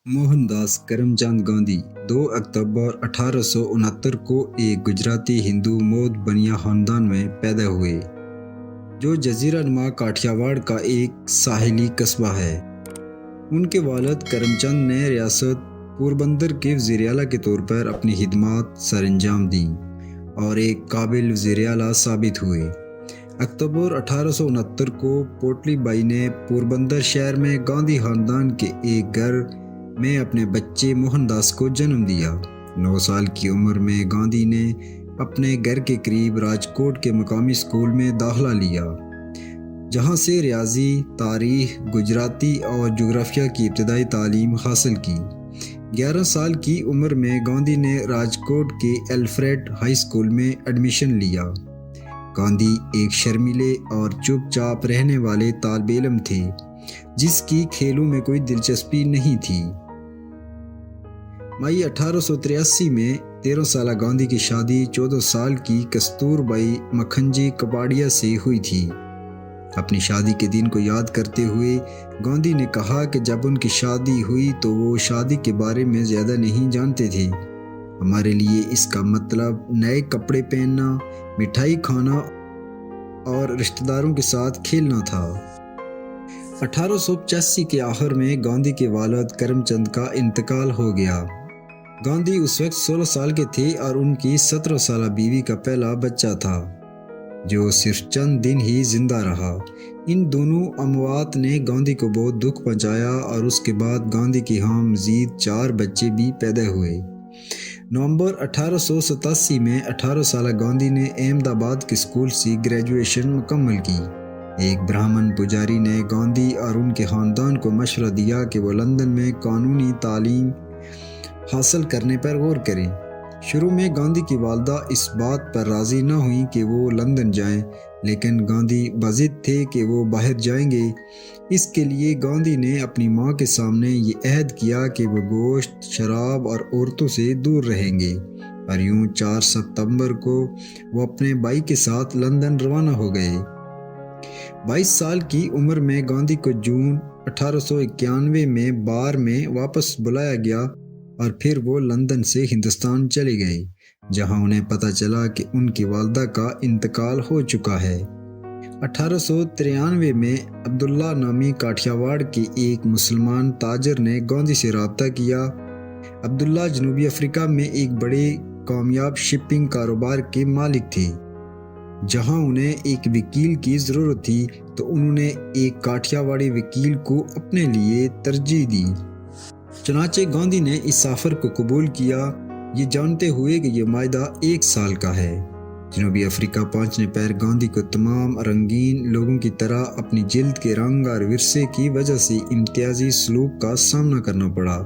मोहन दास करमचंद गांधी 2 अक्टूबर 1869 को एक गुजराती हिंदू मोद बनिया खानदान में पैदा हुए, जो जजीरा नुमा काठियावाड़ का एक साहिली कस्बा है। उनके वालिद करमचंद ने रियासत पोरबंदर के वज़ीर आला के तौर पर अपनी खिदमात सरअंजाम दी और एक काबिल वज़ीर आला साबित हुए। अक्टूबर 1869 को पोटली बाई ने पोरबंदर शहर में गांधी खानदान के एक घर में अपने बच्चे मोहन दास को जन्म दिया। 9 साल की उम्र में गांधी ने अपने घर के करीब राजकोट के मकामी स्कूल में दाखिला लिया, जहां से रियाजी, तारीख, गुजराती और जोग्राफिया की इब्तदाई तालीम हासिल की। 11 साल की उम्र में गांधी ने राजकोट के एल्फ्रेड हाई स्कूल में एडमिशन लिया। गांधी एक शर्मीले और चुपचाप रहने वाले तालिब इल्म थे, जिसकी खेलों में कोई दिलचस्पी नहीं थी। मई 1883 में 13 साल गांधी की शादी 14 साल की कस्तूरबाई मखनजी कपाड़िया से हुई थी। अपनी शादी के दिन को याद करते हुए गांधी ने कहा कि जब उनकी शादी हुई तो वो शादी के बारे में ज़्यादा नहीं जानते थे। हमारे लिए इसका मतलब नए कपड़े पहनना, मिठाई खाना और रिश्तेदारों के साथ खेलना था। 1885 के आखिर में गांधी के वालिद करमचंद का इंतकाल हो गया। गांधी उस वक्त 16 साल के थे और उनकी 17 साल बीवी का पहला बच्चा था, जो सिर्फ चंद दिन ही जिंदा रहा। इन दोनों अमवात ने गांधी को बहुत दुख पहुंचाया और उसके बाद गांधी के यहाँ मजीद 4 बच्चे भी पैदा हुए। नवंबर 1887 में 18 साल गांधी ने अहमदाबाद के स्कूल से ग्रेजुएशन मुकम्मल की। एक ब्राह्मण पुजारी ने गांधी और उनके ख़ानदान को मशवरा दिया कि वो लंदन में कानूनी तालीम हासिल करने पर गौर करें। शुरू में गांधी की वालदा इस बात पर राज़ी न हुई कि वो लंदन जाएं, लेकिन गांधी बज़िद थे कि वो बाहर जाएंगे। इसके लिए गांधी ने अपनी माँ के सामने ये अहद किया कि वो गोश्त, शराब और औरतों से दूर रहेंगे। और यूँ 4 सितंबर को वो अपने भाई के साथ लंदन रवाना हो गए। 22 साल की उम्र में गांधी को जून 1891 में बार में वापस बुलाया गया और फिर वो लंदन से हिंदुस्तान चले गए, जहां उन्हें पता चला कि उनकी वालदा का इंतकाल हो चुका है। 1893 में अब्दुल्ला नामी काठियावाड़ के एक मुसलमान ताजर ने गांधी से रब्ता किया। अब्दुल्ला जनूबी अफ्रीका में एक बड़े कामयाब शिपिंग कारोबार के मालिक थे। जहां उन्हें एक वकील की ज़रूरत थी तो उन्होंने एक काठियावाड़ी वकील को अपने लिए तरजीह दी। चुनाचे गांधी ने इस सफ़र को कबूल किया, ये जानते हुए कि यह मायदा 1 साल का है। जनूबी अफ्रीका पहुंचने पर गांधी को तमाम रंगीन लोगों की तरह अपनी जिल्द के रंग और विरसे की वजह से इम्तियाजी सलूक का सामना करना पड़ा।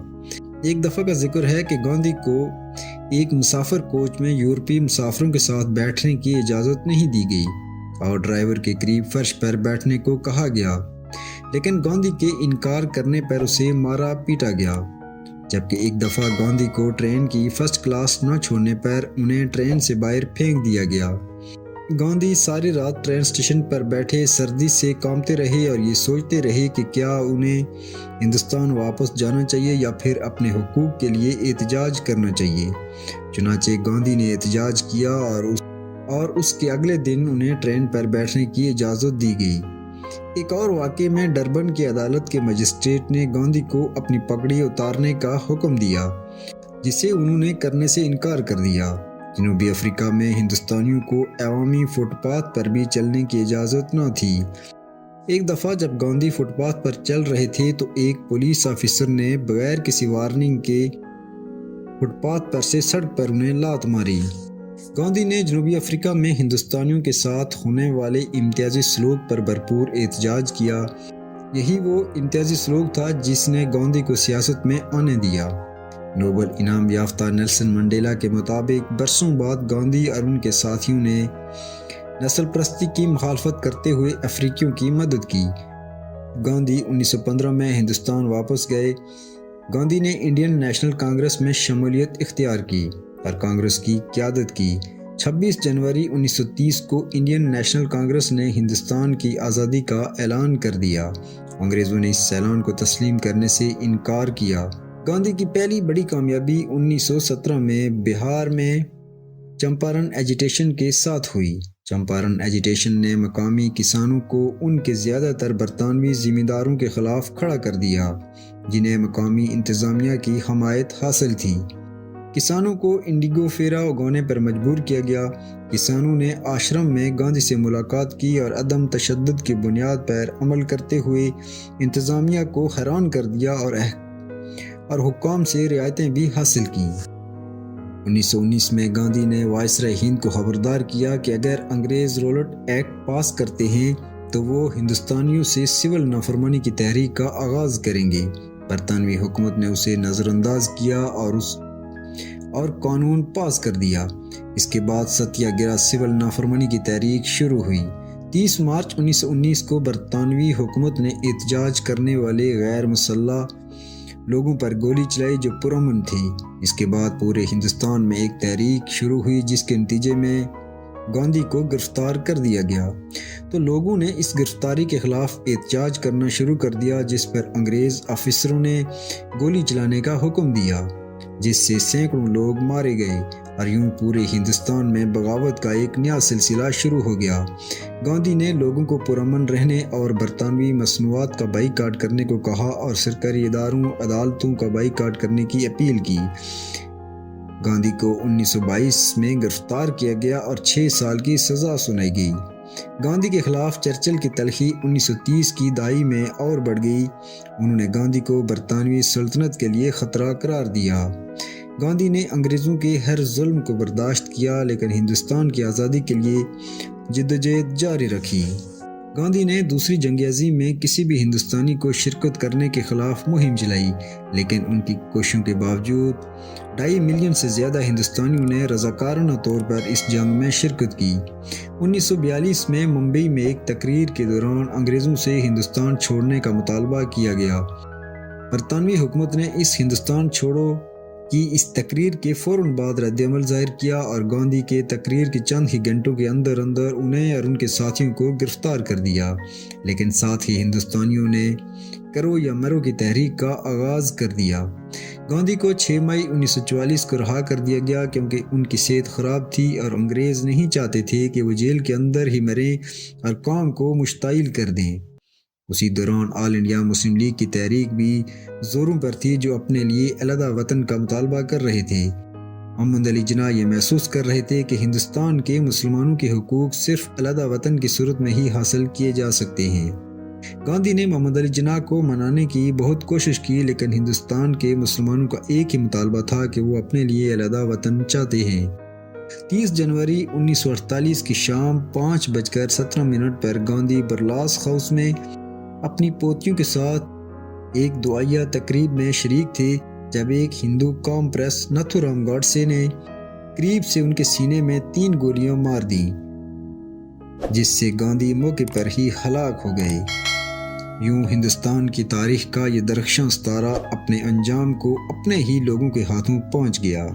एक दफ़ा का जिक्र है कि गांधी को एक मुसाफिर कोच में यूरोपीय मुसाफिरों के साथ बैठने की इजाज़त नहीं दी गई और ड्राइवर के करीब फर्श पर बैठने को कहा गया, लेकिन गांधी के इनकार करने पर उसे मारा पीटा गया। जबकि एक दफ़ा गांधी को ट्रेन की फर्स्ट क्लास न छोड़ने पर उन्हें ट्रेन से बाहर फेंक दिया गया। गांधी सारी रात ट्रेन स्टेशन पर बैठे सर्दी से कांपते रहे और ये सोचते रहे कि क्या उन्हें हिंदुस्तान वापस जाना चाहिए या फिर अपने हुकूक के लिए एहतजाज करना चाहिए। चुनाचे गांधी ने एहतजाज किया और उसके अगले दिन उन्हें ट्रेन पर बैठने की इजाज़त दी गई। एक और वाक़े में डरबन की अदालत के मजिस्ट्रेट ने गांधी को अपनी पगड़ी उतारने का हुक्म दिया, जिसे उन्होंने करने से इनकार कर दिया। जनूबी अफ्रीका में हिंदुस्तानियों को अवामी फुटपाथ पर भी चलने की इजाज़त न थी। एक दफ़ा जब गांधी फुटपाथ पर चल रहे थे तो एक पुलिस ऑफिसर ने बगैर किसी वार्निंग के फुटपाथ पर से सड़क पर उन्हें लात मारी। गांधी ने जनूबी अफ्रीका में हिंदुस्तानियों के साथ होने वाले इम्तियाजी सलूक पर भरपूर एहतजाज किया। यही वो इम्तियाजी सलूक था जिसने गांधी को सियासत में आने दिया। नोबल इनाम याफ्ता नेल्सन मंडेला के मुताबिक बरसों बाद गांधी और उनके साथियों ने नस्ल परस्ती की मुखालफत करते हुए अफ्रीकियों की मदद की। गांधी 1915 में हिंदुस्तान वापस गए। गांधी ने इंडियन नेशनल कांग्रेस में शमूलियत इख्तियार की और कांग्रेस की क़यादत की। 26 जनवरी 1930 को इंडियन नेशनल कांग्रेस ने हिंदुस्तान की आज़ादी का ऐलान कर दिया। अंग्रेज़ों ने इस ऐलान को तस्लीम करने से इनकार किया گاندھی کی پہلی بڑی کامیابی 1917 میں بہار میں چمپارن ایجیٹیشن کے ساتھ ہوئی۔ چمپارن ایجیٹیشن نے مقامی کسانوں کو ان کے زیادہ تر برطانوی ذمہ داروں کے خلاف کھڑا کر دیا، جنہیں مقامی انتظامیہ کی حمایت حاصل تھی۔ کسانوں کو انڈیگو پھیرا اگانے پر مجبور کیا گیا۔ کسانوں نے آشرم میں گاندھی سے ملاقات کی اور عدم تشدد کی بنیاد پر عمل کرتے ہوئے انتظامیہ کو حیران کر دیا اور حکام سے رعایتیں بھی حاصل کیں۔ 1919 میں گاندھی نے وائسرائے ہند کو خبردار کیا کہ اگر انگریز رولٹ ایکٹ پاس کرتے ہیں تو وہ ہندوستانیوں سے سول نافرمانی کی تحریک کا آغاز کریں گے۔ برطانوی حکومت نے اسے نظر انداز کیا اور قانون پاس کر دیا۔ اس کے بعد ستیہ گرہ سول نافرمانی کی تحریک شروع ہوئی۔ 30 مارچ 1919 کو برطانوی حکومت نے احتجاج کرنے والے غیر مسلح لوگوں پر گولی چلائی جو پرامن تھے۔ اس کے بعد پورے ہندوستان میں ایک تحریک شروع ہوئی جس کے نتیجے میں گاندھی کو گرفتار کر دیا گیا، تو لوگوں نے اس گرفتاری کے خلاف احتجاج کرنا شروع کر دیا، جس پر انگریز افسروں نے گولی چلانے کا حکم دیا، جس سے سینکڑوں لوگ مارے گئے، اور یوں پورے ہندوستان میں بغاوت کا ایک نیا سلسلہ شروع ہو گیا۔ گاندھی نے لوگوں کو پرامن رہنے اور برطانوی مصنوعات کا بائیکاٹ کرنے کو کہا اور سرکاری اداروں عدالتوں کا بائیکاٹ کرنے کی اپیل کی۔ گاندھی کو 1922 میں گرفتار کیا گیا اور 6 سال کی سزا سنائی گئی۔ گاندھی کے خلاف چرچل کی تلخی 1930 کی دہائی میں اور بڑھ گئی۔ انہوں نے گاندھی کو برطانوی سلطنت کے لیے خطرہ قرار دیا۔ گاندھی نے انگریزوں کے ہر ظلم کو برداشت کیا، لیکن ہندوستان کی آزادی کے لیے جدوجہد جاری رکھی۔ گاندھی نے دوسری جنگ عظیم میں کسی بھی ہندوستانی کو شرکت کرنے کے خلاف مہم چلائی، لیکن ان کی کوششوں کے باوجود 2.5 ملین سے زیادہ ہندوستانیوں نے رضاکارانہ طور پر اس جنگ میں شرکت کی۔ 1942 میں ممبئی میں ایک تقریر کے دوران انگریزوں سے ہندوستان چھوڑنے کا مطالبہ کیا گیا۔ برطانوی حکومت نے اس ہندوستان چھوڑو کی اس تقریر کے فوراً بعد رد عمل ظاہر کیا اور گاندھی کے تقریر کے چند ہی گھنٹوں کے اندر انہیں اور ان کے ساتھیوں کو گرفتار کر دیا، لیکن ساتھ ہی ہندوستانیوں نے کرو یا مرو کی تحریک کا آغاز کر دیا۔ گاندھی کو 6 مئی 1944 کو رہا کر دیا گیا کیونکہ ان کی صحت خراب تھی اور انگریز نہیں چاہتے تھے کہ وہ جیل کے اندر ہی مریں اور قوم کو مشتعل کر دیں۔ اسی دوران آل انڈیا مسلم لیگ کی تحریک بھی زوروں پر تھی، جو اپنے لیے علیحدہ وطن کا مطالبہ کر رہے تھے۔ محمد علی جناح یہ محسوس کر رہے تھے کہ ہندوستان کے مسلمانوں کے حقوق صرف علیحدہ وطن کی صورت میں ہی حاصل کیے جا سکتے ہیں۔ گاندھی نے محمد علی جناح کو منانے کی بہت کوشش کی، لیکن ہندوستان کے مسلمانوں کا ایک ہی مطالبہ تھا کہ وہ اپنے لیے علیحدہ وطن چاہتے ہیں۔ 30 جنوری 1948 کی شام 5:17 پر گاندھی برلاس ہاؤس میں اپنی پوتیوں کے ساتھ ایک دعائیہ تقریب میں شریک تھے جب ایک ہندو کامپریس ناتھو رام گاڈسے نے قریب سے ان کے سینے میں 3 گولیاں مار دیں، جس سے گاندھی موقع پر ہی ہلاک ہو گئے۔ یوں ہندوستان کی تاریخ کا یہ درخشاں ستارہ اپنے انجام کو اپنے ہی لوگوں کے ہاتھوں پہنچ گیا۔